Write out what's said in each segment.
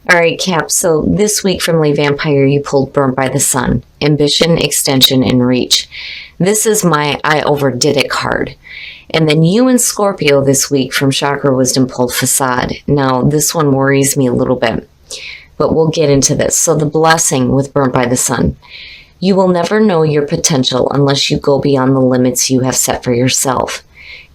All right, Cap. So this week from Lay Vampire, you pulled Burnt by the Sun, Ambition, Extension, and Reach. This is my I Overdid It card. And then you and Scorpio this week from Chakra Wisdom pulled Facade. Now, this one worries me a little bit, but we'll get into this. So the Blessing with Burnt by the Sun. You will never know your potential unless you go beyond the limits you have set for yourself.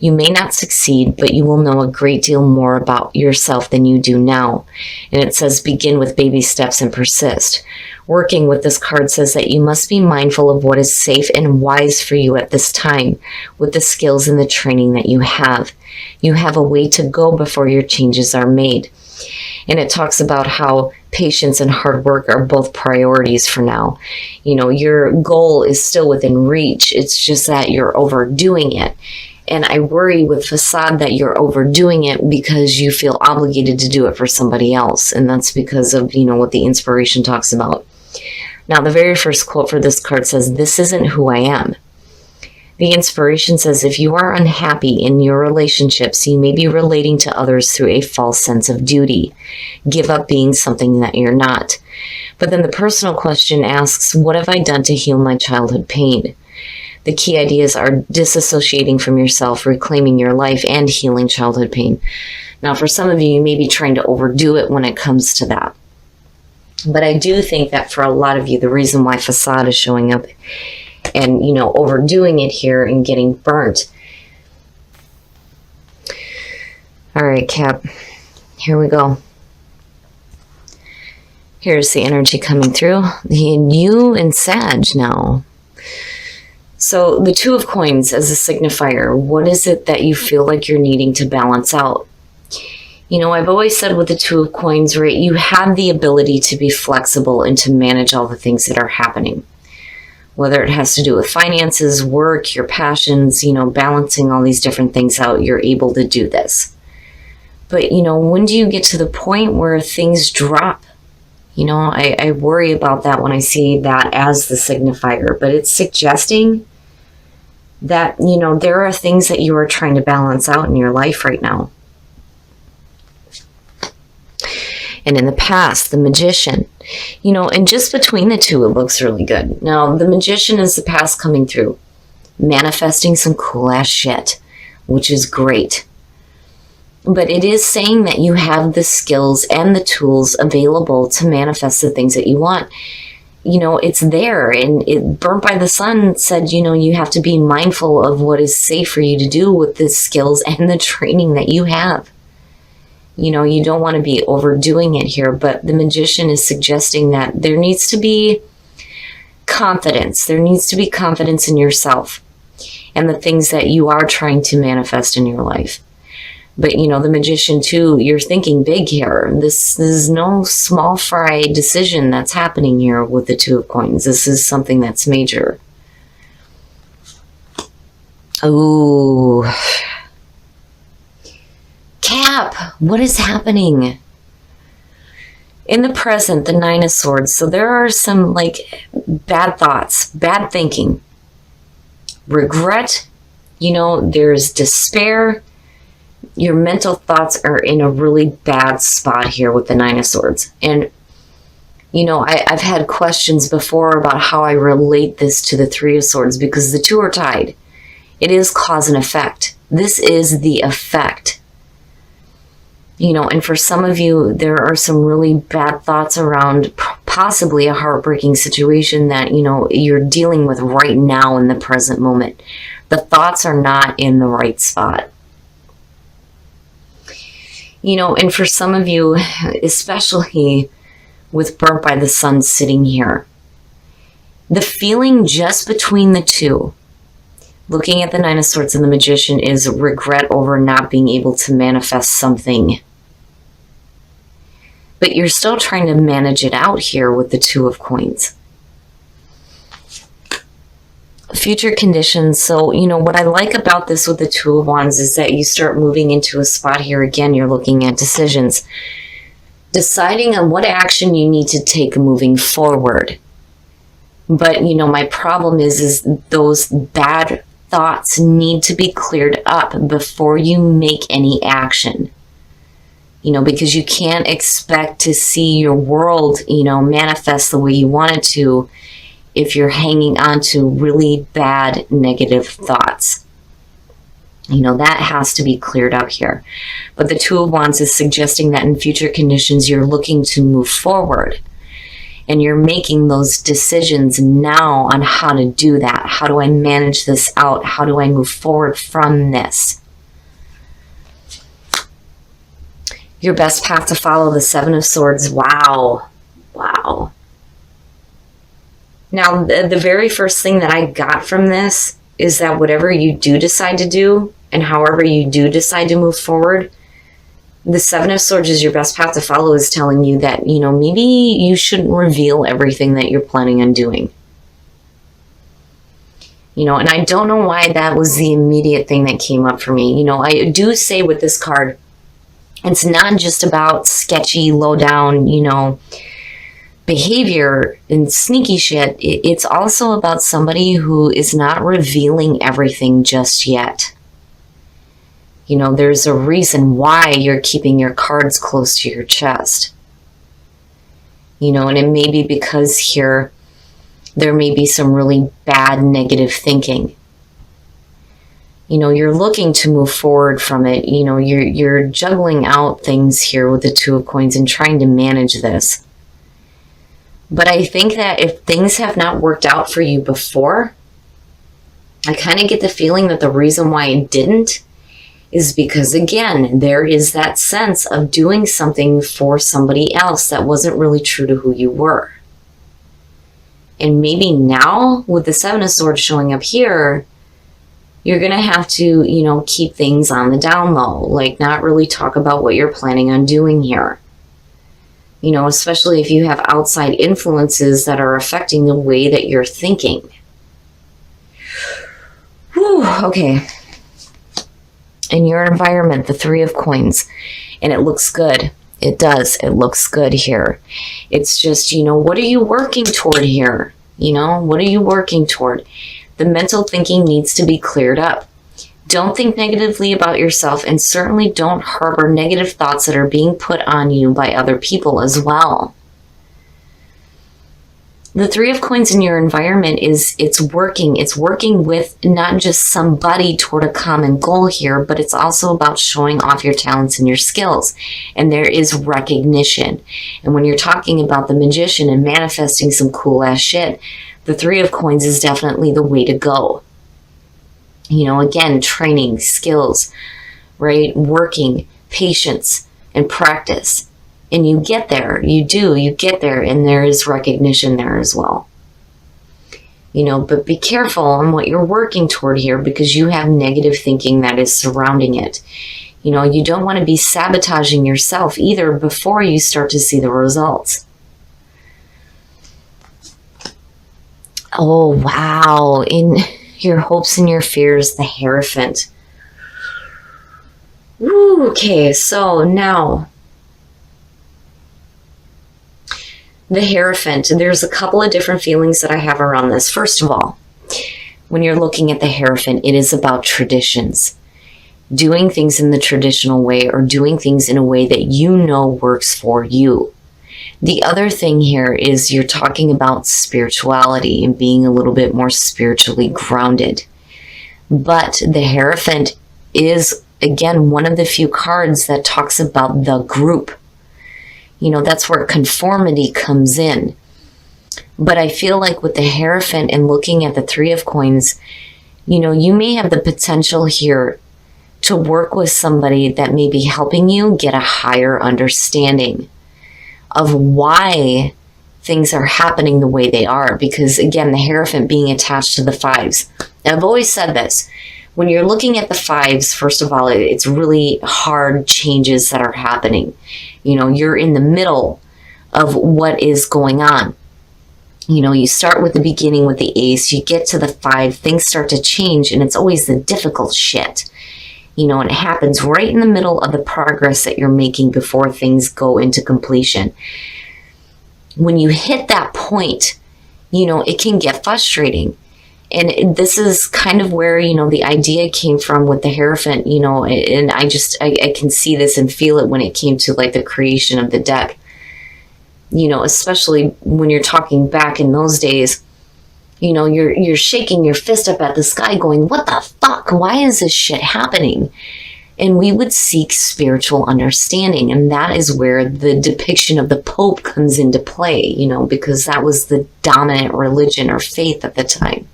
You may not succeed, but you will know a great deal more about yourself than you do now. And it says begin with baby steps and persist. Working with this card says that you must be mindful of what is safe and wise for you at this time with the skills and the training that you have. You have a way to go before your changes are made. And it talks about how patience and hard work are both priorities for now. You know, your goal is still within reach. It's just that you're overdoing it. And I worry with Facade that you're overdoing it because you feel obligated to do it for somebody else. And that's because of, you know, what the inspiration talks about. Now, the very first quote for this card says, "This isn't who I am." The inspiration says, if you are unhappy in your relationships, you may be relating to others through a false sense of duty. Give up being something that you're not. But then the personal question asks, what have I done to heal my childhood pain? The key ideas are disassociating from yourself, reclaiming your life, and healing childhood pain. Now, for some of you, you may be trying to overdo it when it comes to that. But I do think that for a lot of you, the reason why Facade is showing up and, you know, overdoing it here and getting burnt. All right, Cap, here we go. Here's the energy coming through. You and Sag now. So the Two of Coins as a signifier, what is it that you feel like you're needing to balance out? You know, I've always said with the Two of Coins, right, you have the ability to be flexible and to manage all the things that are happening. Whether it has to do with finances, work, your passions, you know, balancing all these different things out, you're able to do this. But, you know, when do you get to the point where things drop? You know, I worry about that when I see that as the signifier, but it's suggesting that, you know, there are things that you are trying to balance out in your life right now. And in the past, the Magician, you know, and just between the two, it looks really good. Now, the Magician is the past coming through, manifesting some cool ass shit, which is great. But it is saying that you have the skills and the tools available to manifest the things that you want. You know, it's there. And it, Burnt by the Sun said, you know, you have to be mindful of what is safe for you to do with the skills and the training that you have. You know, you don't want to be overdoing it here, but the Magician is suggesting that there needs to be confidence. There needs to be confidence in yourself and the things that you are trying to manifest in your life. But, you know, the Magician, too, you're thinking big here. This is no small fry decision that's happening here with the Two of Coins. This is something that's major. Ooh. Cap, what is happening? In the present, the Nine of Swords. So there are some, like, bad thoughts, bad thinking, regret. You know, there's despair. Your mental thoughts are in a really bad spot here with the Nine of Swords. And, you know, I've had questions before about how I relate this to the Three of Swords because the two are tied. It is cause and effect. This is the effect. You know, and for some of you, there are some really bad thoughts around possibly a heartbreaking situation that, you know, you're dealing with right now in the present moment. The thoughts are not in the right spot. You know, and for some of you, especially with Burnt by the Sun sitting here, the feeling just between the two, looking at the Nine of Swords and the Magician, is regret over not being able to manifest something. But you're still trying to manage it out here with the Two of Coins. Future conditions. So, you know, what I like about this with the Two of Wands is that you start moving into a spot here. Again, you're looking at decisions. Deciding on what action you need to take moving forward. But, you know, my problem is those bad thoughts need to be cleared up before you make any action. because you can't expect to see your world, manifest the way you want it to if you're hanging on to really bad negative thoughts. That has to be cleared up here. But the Two of Wands is suggesting that in future conditions, you're looking to move forward. And you're making those decisions now on how to do that. How do I manage this out? How do I move forward from this? Your best path to follow, the Seven of Swords. Wow. Wow. Now, the very first thing that I got from this is that whatever you do decide to do, and however you do decide to move forward, the Seven of Swords is your best path to follow, is telling you that, maybe you shouldn't reveal everything that you're planning on doing. And I don't know why that was the immediate thing that came up for me. I do say with this card, it's not just about sketchy, low down, behavior and sneaky shit. It's also about somebody who is not revealing everything just yet. There's a reason why you're keeping your cards close to your chest. And it may be because here there may be some really bad negative thinking. You're looking to move forward from it. You're juggling out things here with the Two of Coins and trying to manage this. But I think that if things have not worked out for you before, I kind of get the feeling that the reason why it didn't is because, again, there is that sense of doing something for somebody else that wasn't really true to who you were. And maybe now, with the Seven of Swords showing up here, you're going to have to, keep things on the down low, like not really talk about what you're planning on doing here. Especially if you have outside influences that are affecting the way that you're thinking. Whew, okay. In your environment, the Three of Coins, and it looks good. It does. It looks good here. It's just, what are you working toward here? What are you working toward? The mental thinking needs to be cleared up. Don't think negatively about yourself, and certainly don't harbor negative thoughts that are being put on you by other people as well. The Three of Coins in your environment it's working with not just somebody toward a common goal here, but it's also about showing off your talents and your skills. And there is recognition. And when you're talking about the Magician and manifesting some cool ass shit, the Three of Coins is definitely the way to go. Again, training, skills, right? Working, patience, and practice. And you get there. You get there, and there is recognition there as well. But be careful on what you're working toward here, because you have negative thinking that is surrounding it. You don't want to be sabotaging yourself either before you start to see the results. Oh, wow. In your hopes and your fears, the Hierophant. Ooh, okay, so now the Hierophant. There's a couple of different feelings that I have around this. First of all, when you're looking at the Hierophant, it is about traditions. Doing things in the traditional way, or doing things in a way that works for you. The other thing here is you're talking about spirituality and being a little bit more spiritually grounded. But the Hierophant is, again, one of the few cards that talks about the group. That's where conformity comes in. But I feel like with the Hierophant and looking at the Three of Coins, you may have the potential here to work with somebody that may be helping you get a higher understanding of why things are happening the way they are. Because, again, the Hierophant being attached to the fives. I've always said this. When you're looking at the fives, first of all, it's really hard changes that are happening. You're in the middle of what is going on. You start with the beginning with the ace, you get to the five, things start to change, and it's always the difficult shit. And it happens right in the middle of the progress that you're making before things go into completion. When you hit that point, it can get frustrating. And this is kind of where, the idea came from with the Hierophant, and I can see this and feel it when it came to like the creation of the deck, especially when you're talking back in those days, you're shaking your fist up at the sky going, what the fuck? Why is this shit happening? And we would seek spiritual understanding. And that is where the depiction of the Pope comes into play, because that was the dominant religion or faith at the time.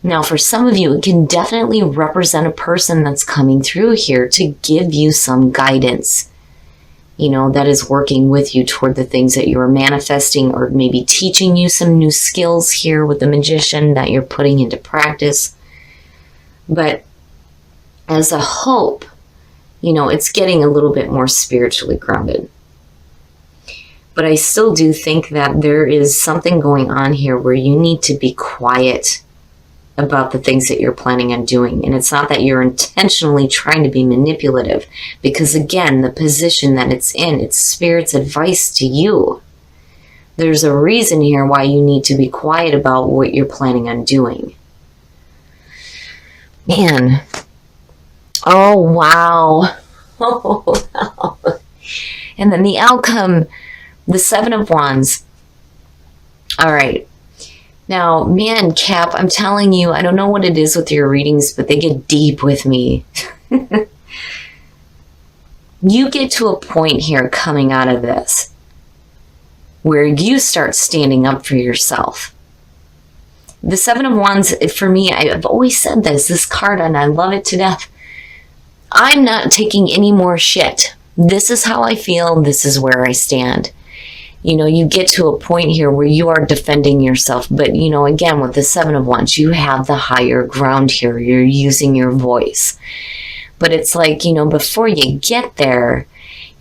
Now, for some of you, it can definitely represent a person that's coming through here to give you some guidance, that is working with you toward the things that you are manifesting, or maybe teaching you some new skills here with the Magician that you're putting into practice. But as a hope, it's getting a little bit more spiritually grounded. But I still do think that there is something going on here where you need to be quiet about the things that you're planning on doing. And it's not that you're intentionally trying to be manipulative, because again, the position that it's in, it's Spirit's advice to you. There's a reason here why you need to be quiet about what you're planning on doing. Man. Oh, wow. Oh, wow. And then the outcome, the Seven of Wands. All right. Now, man, Cap, I'm telling you, I don't know what it is with your readings, but they get deep with me. You get to a point here coming out of this where you start standing up for yourself. The Seven of Wands, for me, I've always said this card, and I love it to death. I'm not taking any more shit. This is how I feel. This is where I stand. You get to a point here where you are defending yourself. But, again, with the Seven of Wands, you have the higher ground here. You're using your voice. But it's like, before you get there,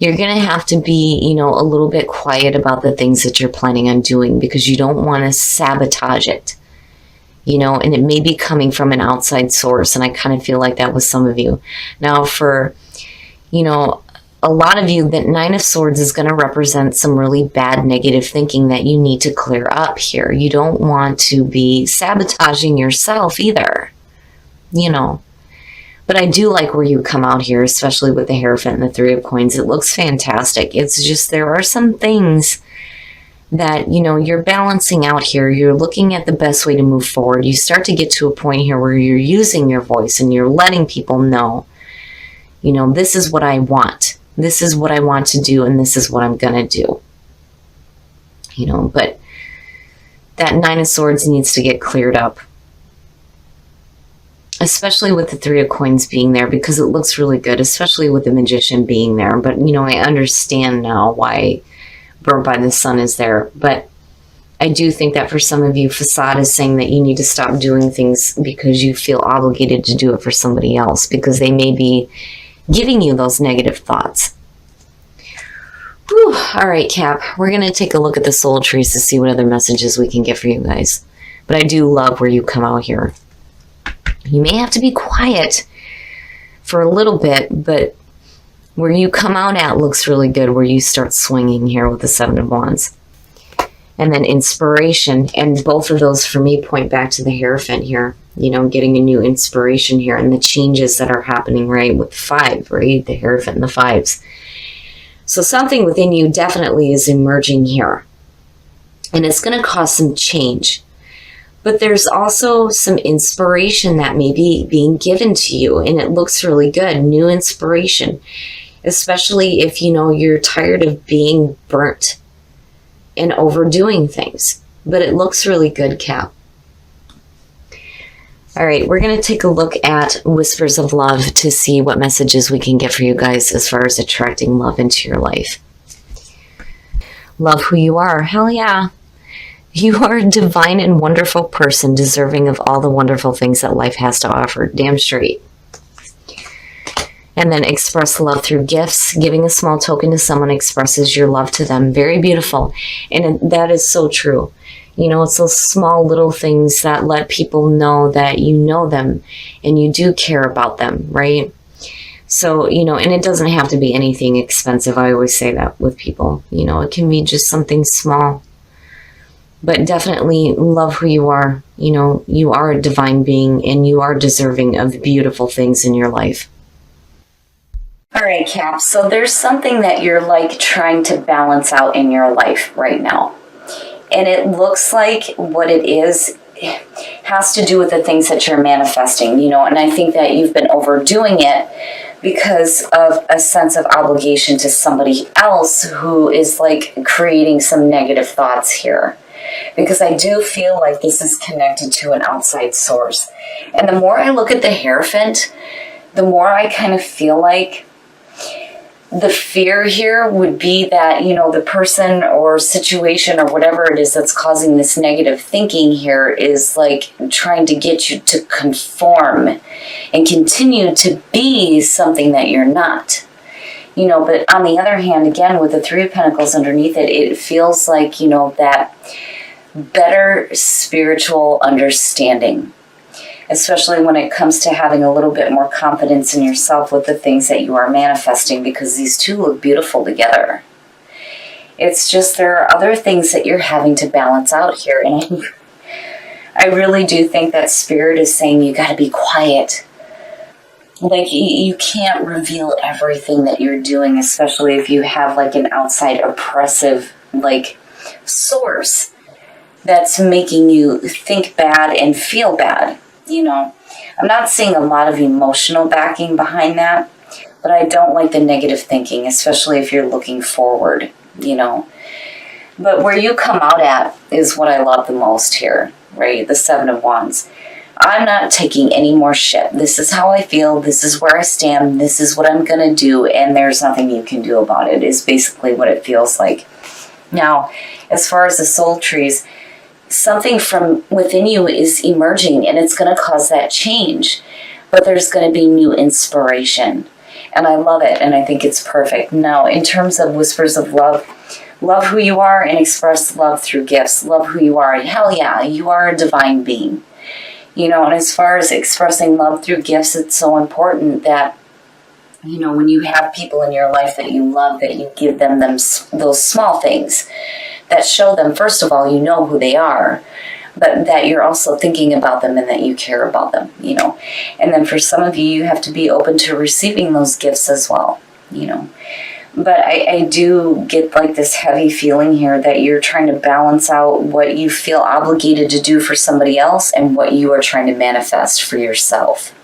you're going to have to be, a little bit quiet about the things that you're planning on doing, because you don't want to sabotage it. And it may be coming from an outside source. And I kind of feel like that with some of you. Now, for, a lot of you, that Nine of Swords is going to represent some really bad negative thinking that you need to clear up here. You don't want to be sabotaging yourself either, But I do like where you come out here, especially with the Hierophant and the Three of Coins. It looks fantastic. It's just there are some things that, you're balancing out here. You're looking at the best way to move forward. You start to get to a point here where you're using your voice and you're letting people know, this is what I want. This is what I want to do, and this is what I'm going to do. But that Nine of Swords needs to get cleared up. Especially with the Three of Coins being there, because it looks really good, especially with the Magician being there. But, I understand now why Burnt by the Sun is there. But I do think that for some of you, Facade is saying that you need to stop doing things because you feel obligated to do it for somebody else, because they may be giving you those negative thoughts. Whew. All right, Cap, we're going to take a look at the soul trees to see what other messages we can get for you guys. But I do love where you come out here. You may have to be quiet for a little bit, but where you come out at looks really good, where you start swinging here with the Seven of Wands. And then inspiration, and both of those for me point back to the Hierophant here. Getting a new inspiration here, and the changes that are happening, right, with 5, right, the Hierophant and the 5s. So something within you definitely is emerging here, and it's going to cause some change. But there's also some inspiration that may be being given to you, and it looks really good, new inspiration, especially if, you're tired of being burnt and overdoing things. But it looks really good, Cap. All right, we're going to take a look at Whispers of Love to see what messages we can get for you guys as far as attracting love into your life. Love who you are. Hell yeah. You are a divine and wonderful person, deserving of all the wonderful things that life has to offer. Damn straight. And then express love through gifts. Giving a small token to someone expresses your love to them. Very beautiful. And that is so true. It's those small little things that let people know that you know them and you do care about them, right? So, and it doesn't have to be anything expensive. I always say that with people. It can be just something small. but definitely love who you are. You know, you are a divine being and you are deserving of beautiful things in your life. All right, Cap. So there's something that you're like trying to balance out in your life right now. And it looks like what it is has to do with the things that you're manifesting, you know, and I think that you've been overdoing it because of a sense of obligation to somebody else who is like creating some negative thoughts here. Because I do feel like this is connected to an outside source. And the more I look at the Hierophant, the more I kind of feel like the fear here would be that, you know, the person or situation or whatever it is that's causing this negative thinking here is like trying to get you to conform and continue to be something that you're not. You know, but on the other hand, again, with the Three of Pentacles underneath it, it feels like, you know, that better spiritual understanding, especially when it comes to having a little bit more confidence in yourself with the things that you are manifesting, because these two look beautiful together. It's just there are other things that you're having to balance out here, and I really do think that Spirit is saying you got to be quiet. Like, you can't reveal everything that you're doing, especially if you have like an outside oppressive like source that's making you think bad and feel bad. You know, I'm not seeing a lot of emotional backing behind that, but I don't like the negative thinking, especially if you're looking forward, you know. But where you come out at is what I love the most here, right? The Seven of Wands. I'm not taking any more shit. This is how I feel. This is where I stand. This is what I'm going to do. And there's nothing you can do about it, is basically what it feels like. Now, as far as the soul trees, something from within you is emerging and it's going to cause that change, but there's going to be new inspiration, and I love it, and I think it's perfect. Now, in terms of whispers of love, love who you are and express love through gifts. Love who you are. Hell yeah, you are a divine being, you know. And as far as expressing love through gifts, it's so important that, you know, when you have people in your life that you love, that you give them those small things that show them, first of all, you know who they are, but that you're also thinking about them and that you care about them, you know. And then for some of you, you have to be open to receiving those gifts as well, you know. But I do get like this heavy feeling here that you're trying to balance out what you feel obligated to do for somebody else and what you are trying to manifest for yourself.